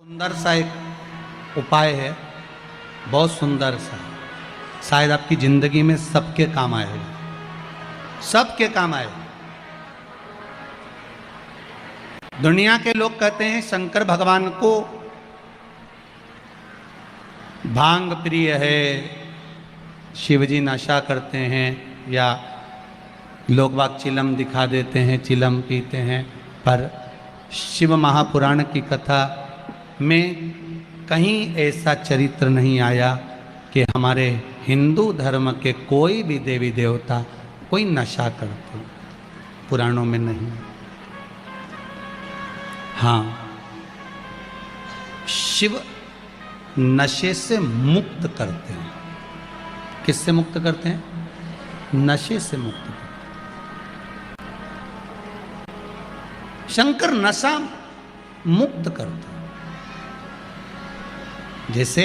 सुंदर सा एक उपाय है, बहुत सुंदर सा, शायद आपकी जिंदगी में सबके काम आएगा, सबके काम आएगा। दुनिया के लोग कहते हैं शंकर भगवान को भांग प्रिय है, शिवजी नशा करते हैं, या लोग बाग चिलम दिखा देते हैं, चिलम पीते हैं। पर शिव महापुराण की कथा में कहीं ऐसा चरित्र नहीं आया कि हमारे हिंदू धर्म के कोई भी देवी देवता कोई नशा करते, पुराणों में नहीं। हाँ, शिव नशे से मुक्त करते हैं। किससे मुक्त करते हैं? नशे से मुक्त करते हैं। शंकर नशा मुक्त करते हैं। जैसे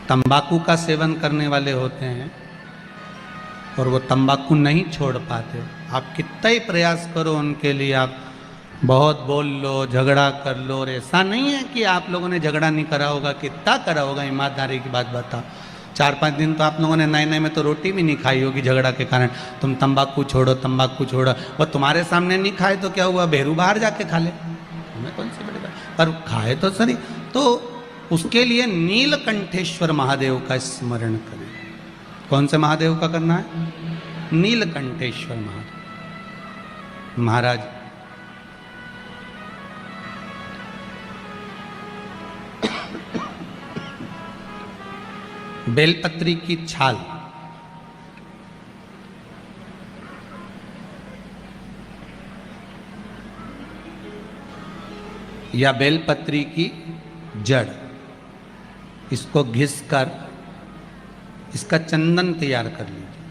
तंबाकू का सेवन करने वाले होते हैं और वो तंबाकू नहीं छोड़ पाते, आप कितना ही प्रयास करो उनके लिए, आप बहुत बोल लो, झगड़ा कर लो, और ऐसा नहीं है कि आप लोगों ने झगड़ा नहीं करा होगा, कितना करा होगा, ईमानदारी की बात बताओ। 4-5 दिन तो आप लोगों ने नए नए में तो रोटी भी नहीं खाई होगी झगड़ा के कारण। तुम तंबाकू छोड़ो, तंबाकू छोड़ो, और तुम्हारे सामने नहीं खाए तो क्या हुआ, भेरू बाहर जाके खा ले, हमें कौन सी बड़ी बात, पर खाए तो सही। तो उसके लिए नीलकंठेश्वर महादेव का स्मरण करें। कौन से महादेव का करना है? नीलकंठेश्वर महादेव महाराज। बेलपत्री की छाल, या बेलपत्री की जड़, इसको घिसकर इसका चंदन तैयार कर लीजिए।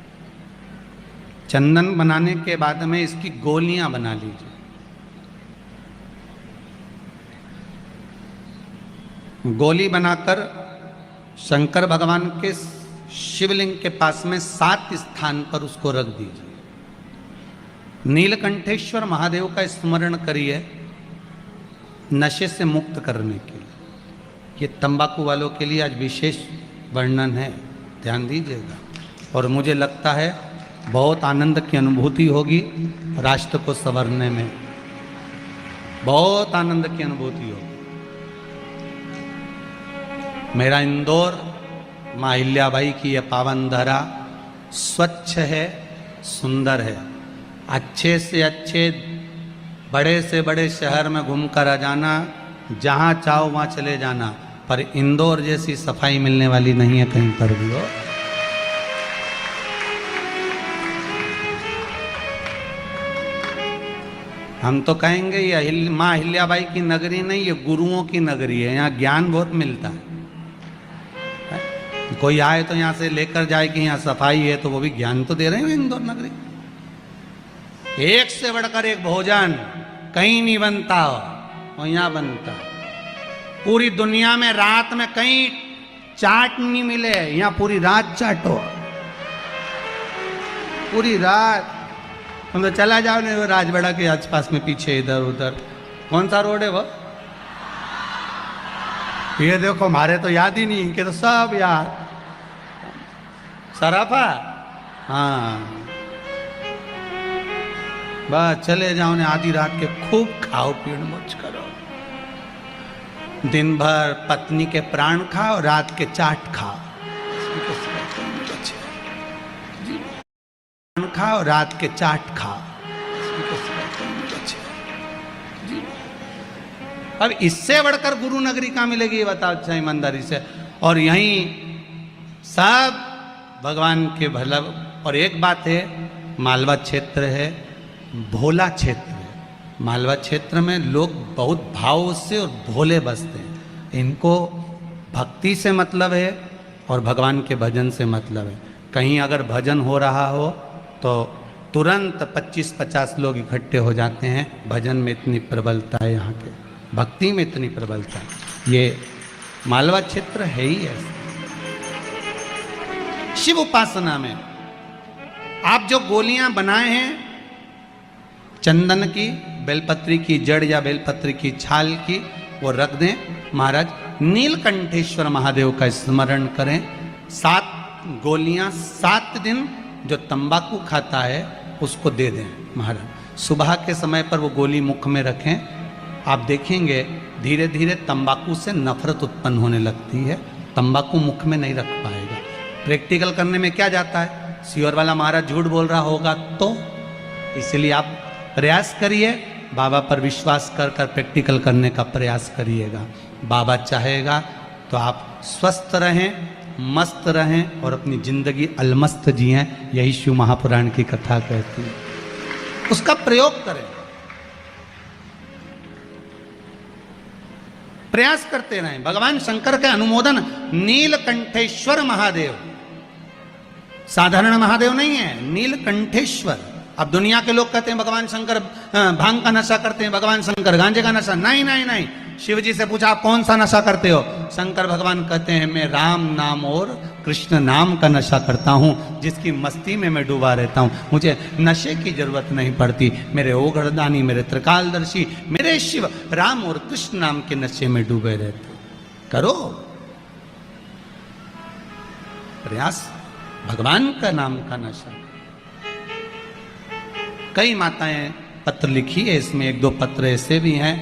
चंदन बनाने के बाद में इसकी गोलियां बना लीजिए। गोली बनाकर शंकर भगवान के शिवलिंग के पास में 7 स्थान पर उसको रख दीजिए। नीलकंठेश्वर महादेव का स्मरण करिए नशे से मुक्त करने के लिए। ये तंबाकू वालों के लिए आज विशेष वर्णन है, ध्यान दीजिएगा। और मुझे लगता है बहुत आनंद की अनुभूति होगी, राष्ट्र को संवरने में बहुत आनंद की अनुभूति होगी। मेरा इंदौर माँ अहिल्याबाई की यह पावन धरा स्वच्छ है, सुंदर है। अच्छे से अच्छे, बड़े से बड़े शहर में घूमकर आ जाना, जहाँ चाहो वहाँ चले जाना, पर इंदौर जैसी सफाई मिलने वाली नहीं है कहीं पर भी हो। हम तो कहेंगे ये माँ अहिल्याबाई की नगरी नहीं, ये गुरुओं की नगरी है। यहाँ ज्ञान बहुत मिलता है। कोई आए तो यहाँ से लेकर जाए कि यहाँ सफाई है, तो वो भी ज्ञान तो दे रहे हैं इंदौर नगरी। एक से बढ़कर एक भोजन कहीं नहीं बनता हो, और यहाँ बनता। पूरी दुनिया में रात में कहीं चाट नहीं मिले, यहाँ पूरी रात चाटो, पूरी रात। तुम तो चला जाओ नहीं वो राजवाड़ा के आसपास में, पीछे इधर उधर, कौन सा रोड है वो, ये देखो, हमारे तो याद ही नहीं, इनके तो सब याद। सराफा, हाँ, बस चले जाओ ने, आधी रात के खूब खाओ पीड़ मौज करो। दिन भर पत्नी के प्राण खाओ, रात के चाट खाओ, खाओ, रात के चाट खाओ। अब इससे बढ़कर गुरु नगरी कहाँ मिलेगी, ये बताओ अच्छा ईमानदारी से। और यहीं सब भगवान के भला। और एक बात है, मालवा क्षेत्र है, भोला क्षेत्र है। मालवा क्षेत्र में लोग बहुत भाव से और भोले बसते हैं। इनको भक्ति से मतलब है और भगवान के भजन से मतलब है। कहीं अगर भजन हो रहा हो तो तुरंत 25-50 लोग इकट्ठे हो जाते हैं। भजन में इतनी प्रबलता है, यहाँ के भक्ति में इतनी प्रबलता है। ये मालवा क्षेत्र है ही ऐसा। शिव उपासना में आप जो गोलियां बनाए हैं चंदन की, बेलपत्री की जड़ या बेलपत्री की छाल की वो रख दें। महाराज नीलकंठेश्वर महादेव का स्मरण करें। 7 गोलियां 7 दिन जो तंबाकू खाता है उसको दे दें। महाराज सुबह के समय पर वो गोली मुख में रखें। आप देखेंगे धीरे धीरे तंबाकू से नफरत उत्पन्न होने लगती है, तंबाकू मुख में नहीं रख पाएगा। प्रैक्टिकल करने में क्या जाता है, सियोर वाला महाराज झूठ बोल रहा होगा तो, इसलिए आप प्रयास करिए, बाबा पर विश्वास कर कर प्रैक्टिकल करने का प्रयास करिएगा। बाबा चाहेगा तो आप स्वस्थ रहें, मस्त रहें और अपनी जिंदगी अलमस्त जिएं। यही शिव महापुराण की कथा कहती है। उसका प्रयोग करें, प्रयास करते रहें। भगवान शंकर के अनुमोदन नीलकंठेश्वर महादेव, साधारण महादेव नहीं है, नीलकंठेश्वर। अब दुनिया के लोग कहते हैं भगवान शंकर भांग का नशा करते हैं, भगवान शंकर गांजे का नशा। नहीं नहीं नहीं, शिव जी से पूछा आप कौन सा नशा करते हो? शंकर भगवान कहते हैं मैं राम नाम और कृष्ण नाम का नशा करता हूँ, जिसकी मस्ती में मैं डूबा रहता हूँ। मुझे नशे की जरूरत नहीं पड़ती। मेरे ओघड़दानी, मेरे त्रिकालदर्शी, मेरे शिव राम और कृष्ण नाम के नशे में डूबे रहते। करो प्रयास, भगवान का नाम का नशा। कई माताएं पत्र लिखी है, इसमें 1-2 पत्र ऐसे भी हैं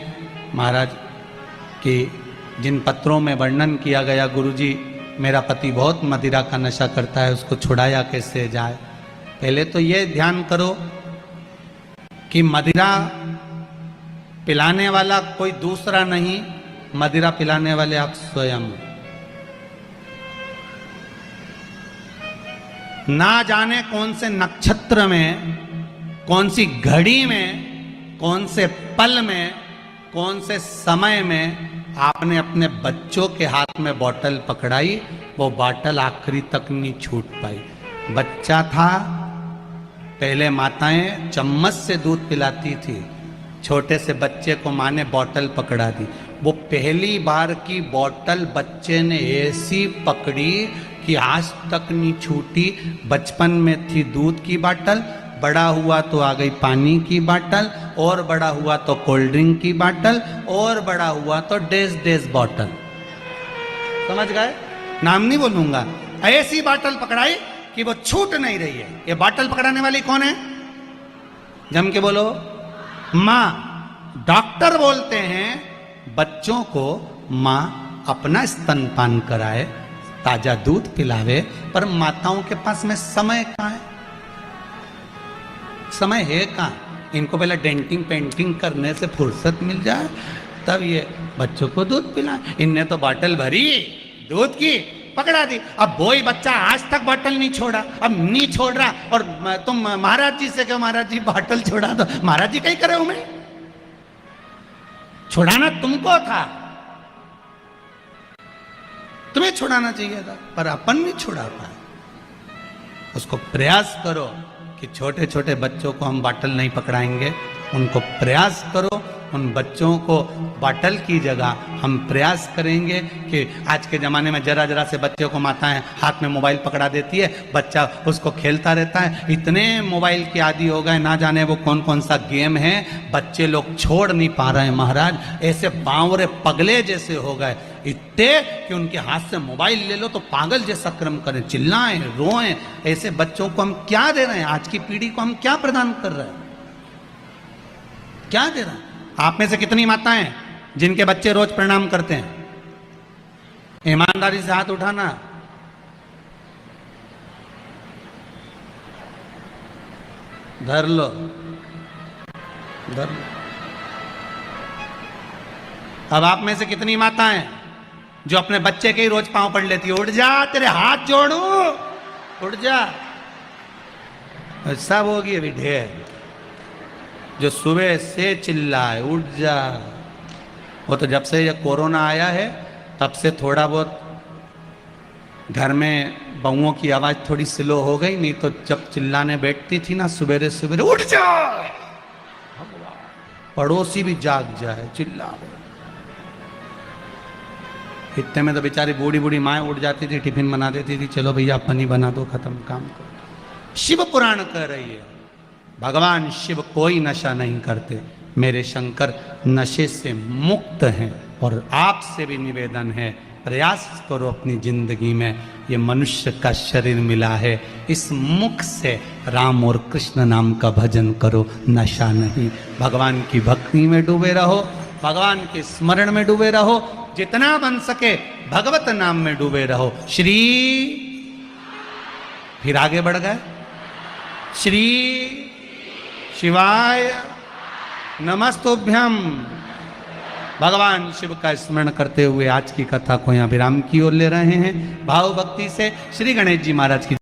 महाराज कि जिन पत्रों में वर्णन किया गया, गुरुजी मेरा पति बहुत मदिरा का नशा करता है, उसको छुड़ाया कैसे जाए। पहले तो ये ध्यान करो कि मदिरा पिलाने वाला कोई दूसरा नहीं, मदिरा पिलाने वाले आप स्वयं। ना जाने कौन से नक्षत्र में, कौन सी घड़ी में, कौन से पल में, कौन से समय में आपने अपने बच्चों के हाथ में बोतल पकड़ाई, वो बोतल आखिरी तक नहीं छूट पाई। बच्चा था, पहले माताएं चम्मच से दूध पिलाती थी, छोटे से बच्चे को माँ ने बोतल पकड़ा दी। वो पहली बार की बोतल बच्चे ने ऐसी पकड़ी कि आज तक नहीं छूटी। बचपन में थी दूध की बोतल, बड़ा हुआ तो आ गई पानी की बोतल, और बड़ा हुआ तो कोल्ड ड्रिंक की बोतल, और बड़ा हुआ तो डेज बोतल। समझ गए? नाम नहीं बोलूंगा। ऐसी बोतल पकड़ाई कि वो छूट नहीं रही है। ये बोतल पकड़ाने वाली कौन है? जम के बोलो, माँ। डॉक्टर बोलते हैं बच्चों को माँ अपना स्तनपान कराए, ताजा दूध पिलावे, पर माताओं के पास में समय कहाँ है? समय है कहाँ? इनको पहले डेंटिंग पेंटिंग करने से फुर्सत मिल जाए तब ये बच्चों को दूध पिलाए। इनने तो बोतल भरी दूध की, पकड़ा दी। अब वही बच्चा आज तक बोतल नहीं छोड़ा, अब नहीं छोड़ रहा, और तुम महाराज जी से कहो महाराज जी बोतल छोड़ा दो। महाराज जी कहीं करे हो? मैं छुड़ाना तुमको था, तुम्हें छुड़ाना चाहिए था, पर अपन नहीं छुड़ा पाए। उसको प्रयास करो कि छोटे छोटे बच्चों को हम बोतल नहीं पकड़ाएंगे। उनको प्रयास करो, उन बच्चों को बोतल की जगह हम प्रयास करेंगे कि आज के ज़माने में जरा जरा से बच्चों को माताएं हाथ में मोबाइल पकड़ा देती है, बच्चा उसको खेलता रहता है। इतने मोबाइल के आदी हो गए, ना जाने वो कौन कौन सा गेम है, बच्चे लोग छोड़ नहीं पा रहे हैं महाराज। ऐसे बावरे पगले जैसे हो गए इतने कि उनके हाथ से मोबाइल ले लो तो पागल जैसा क्रम करें, चिल्लाएं, रोएं। ऐसे बच्चों को हम क्या दे रहे हैं? आज की पीढ़ी को हम क्या प्रदान कर रहे हैं? क्या दे रहे हैं? आप में से कितनी माताएं जिनके बच्चे रोज प्रणाम करते हैं? ईमानदारी से हाथ उठाना। धर लो, धर लो। अब आप में से कितनी माताएं जो अपने बच्चे के ही रोज पांव पड़ लेती है? उठ जा, तेरे हाथ जोड़ू, उठ जा। सब होगी अभी ढेर जो सुबह से चिल्लाए उठ जा। वो तो जब से ये कोरोना आया है तब से थोड़ा बहुत घर में बहुओं की आवाज थोड़ी स्लो हो गई, नहीं तो जब चिल्लाने बैठती थी ना सवेरे सवेरे, उठ जा, पड़ोसी भी जाग जाए चिल्ला। इतने में तो बेचारी बूढ़ी बूढ़ी माएँ उठ जाती थी, टिफिन बना देती थी, चलो भैया पनी बना दो, खत्म काम करो। शिव पुराण कह रही है भगवान शिव कोई नशा नहीं करते, मेरे शंकर नशे से मुक्त हैं। और आपसे भी निवेदन है, प्रयास करो अपनी जिंदगी में, ये मनुष्य का शरीर मिला है, इस मुख से राम और कृष्ण नाम का भजन करो, नशा नहीं। भगवान की भक्ति में डूबे रहो, भगवान के स्मरण में डूबे रहो, जितना बन सके भगवत नाम में डूबे रहो। श्री, फिर आगे बढ़ गए, श्री शिवाय नमस्तुभ्यम। भगवान शिव का स्मरण करते हुए आज की कथा को यहाँ विराम की ओर ले रहे हैं भाव भक्ति से। श्री गणेश जी महाराज की